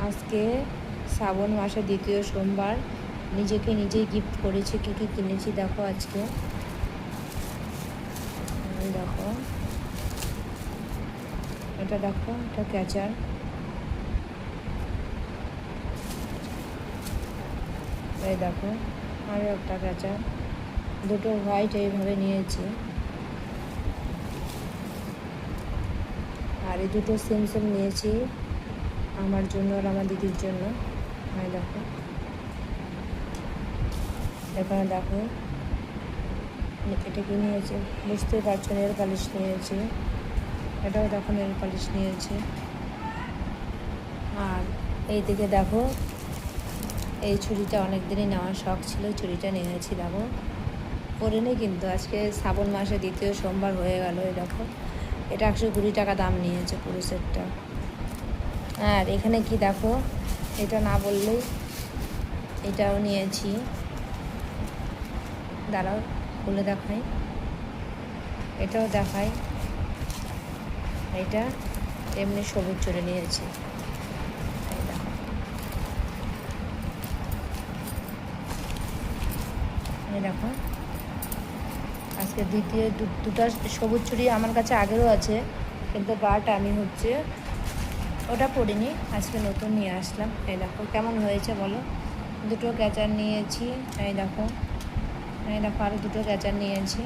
আজকে শ্রাবণ মাসের দ্বিতীয় সোমবার নিজেকে নিজেই গিফট করেছি। কী কী কিনেছি দেখো আজকে। দেখো এটা, দেখো এটা ক্যাচার, এই দেখো আরও একটা ক্যাচার, দুটো হোয়াইট এইভাবে নিয়েছি। আর এই দুটো সেম সেম নিয়েছি আমার জন্য আর আমার দিদির জন্য। হ্যাঁ দেখো, এখানে দেখো এটা কি নিয়েছি বুঝতে পারছো, নেল পালিশ নিয়েছি। এটাও দেখো নেল পালিশ নিয়েছি। আর এই দিকে দেখো এই ছুরিটা অনেক দিনই নেওয়ার শখ ছিল, ছুরিটা নিয়েছি। দেখো পরে কিন্তু আজকে শ্রাবণ মাসে দ্বিতীয় সোমবার হয়ে গেল। এই দেখো এটা 120 টাকা দাম নিয়েছে পুরো সেটটা। আর এখানে কি দেখো, এটা না বললেই, এটাও নিয়েছি, দাঁড়াও খুলে দেখাই, এটাও দেখাই। এটা এমনি সবুজ চুড়ি নিয়েছি। এই দেখো, এই দেখো আজকে দ্বিতীয় দুটো সবুজ চুড়ি আমার কাছে আগেরও আছে, কিন্তু বাট আমি ওটা পরিনি, আজকে নতুন নিয়ে আসলাম। এই দেখো কেমন হয়েছে বলো। দুটো ক্যাচার নিয়েছি, এই দেখো, এই দেখো আরও দুটো ক্যাচার নিয়েছি।